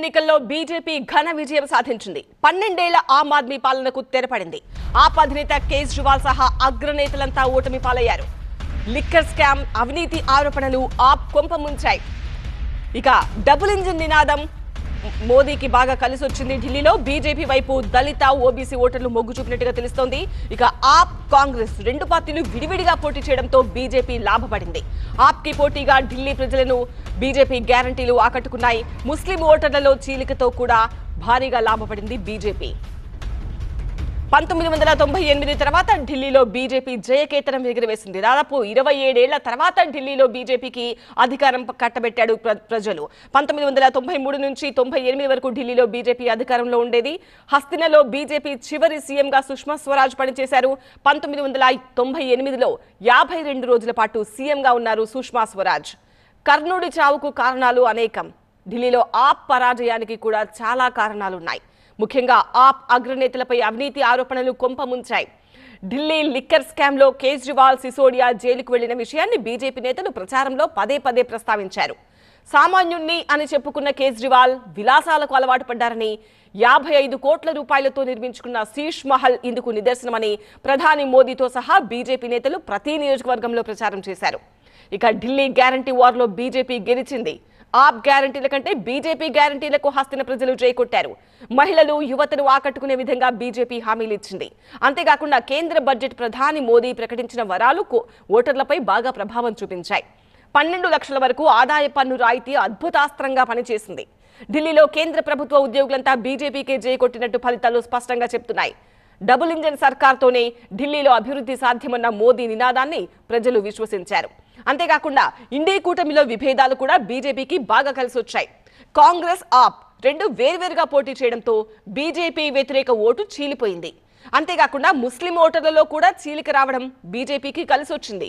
ఎన్నికల్లో బీజేపీ ఘన విజయం సాధించింది. 12 ఏళ్ల ఆమ్ ఆద్మీ పాలనకు తెరపడింది. ఆప్ అధినేత కేజ్రీవాల్ సహా అగ్రనేతలంతా ఓటమి పాలయ్యారు. లిక్కర్ స్కామ్, అవినీతి ఆరోపణలు ఆప్ కొంప ముంచాయి. ఇక డబుల్ ఇంజిన్ నినాదం మోదీకి బాగా కలిసి వచ్చింది. ఢిల్లీలో బీజేపీ వైపు దళిత, ఓబీసీ ఓటర్లు మొగ్గు చూపినట్టుగా తెలుస్తోంది. ఇక ఆప్, కాంగ్రెస్ రెండు పార్టీలు విడివిడిగా పోటీ చేయడంతో బీజేపీ లాభపడింది. ఆప్ కి పోటీగా ఢిల్లీ ప్రజలను బీజేపీ గ్యారంటీలు ఆకట్టుకున్నాయి. ముస్లిం ఓటర్లలో చీలికతో కూడా భారీగా లాభపడింది బీజేపీ. 1998 తర్వాత ఢిల్లీలో బీజేపీ జయకేతనం ఎగురవేసింది. దాదాపు 27 ఏళ్ల తర్వాత ఢిల్లీలో బీజేపీకి అధికారం కట్టబెట్టాడు ప్రజలు. 1993 నుంచి 98 వరకు ఢిల్లీలో బీజేపీ అధికారంలో ఉండేది. హస్తినలో బీజేపీ చివరి సీఎంగా సుష్మా స్వరాజ్ పనిచేశారు. 1998లో 52 రోజుల పాటు సీఎంగా ఉన్నారు సుష్మా స్వరాజ్. కర్ణుడి చావుకు కారణాలు అనేకం. ఢిల్లీలో ఆప్ పరాజయానికి కూడా చాలా కారణాలున్నాయి. ముఖ్యంగా ఆప్ అగ్రనేతలపై అవినీతి ఆరోపణలు కొంప ముంచాయి. ఢిల్లీ లిక్కర్ స్కామ్లో కేజ్రీవాల్, సిసోడియా జైలుకు వెళ్లిన విషయాన్ని బీజేపీ నేతలు ప్రచారంలో పదే ప్రస్తావించారు. సామాన్యుణ్ణి అని చెప్పుకున్న కేజ్రీవాల్ విలాసాలకు అలవాటు పడ్డారని, 55 కోట్ల రూపాయలతో నిర్మించుకున్న శీష్ మహల్ ఇందుకు నిదర్శనమని ప్రధాని మోదీతో సహా బీజేపీ నేతలు ప్రతి నియోజకవర్గంలో ప్రచారం చేశారు. ఇక ఢిల్లీ గ్యారంటీ వార్లో బీజేపీ గెలిచింది. ఆప్ గ్యారంటీల కంటే బీజేపీ గ్యారంటీలకు హస్తిన ప్రజలు జైకొట్టారు. మహిళలు, యువతను ఆకట్టుకునే విధంగా బీజేపీ హామీలు ఇచ్చింది. అంతేకాకుండా కేంద్ర బడ్జెట్ ప్రధాని మోదీ ప్రకటించిన వరాలు ఓటర్లపై బాగా ప్రభావం చూపించాయి. 12 లక్షల వరకు ఆదాయ పన్ను రాయితీ అద్భుతాస్త్రంగా పనిచేసింది. ఢిల్లీలో కేంద్ర ప్రభుత్వ ఉద్యోగులంతా బీజేపీకే జైకొట్టినట్టు ఫలితాలు స్పష్టంగా చెప్తున్నాయి. డబుల్ ఇంజన్ సర్కార్తోనే ఢిల్లీలో అభివృద్ధి సాధ్యమన్న మోదీ నినాదాన్ని ప్రజలు విశ్వసించారు. అంతేకాకుండా ఇండీ కూటమిలో విభేదాలు కూడా బీజేపీకి బాగా కలిసొచ్చాయి. కాంగ్రెస్, ఆప్ రెండు వేర్వేరుగా పోటీ చేయడంతో బీజేపీ వ్యతిరేక ఓటు చీలిపోయింది. అంతేకాకుండా ముస్లిం ఓటర్లలో కూడా చీలిక రావడం బీజేపీకి కలిసొచ్చింది.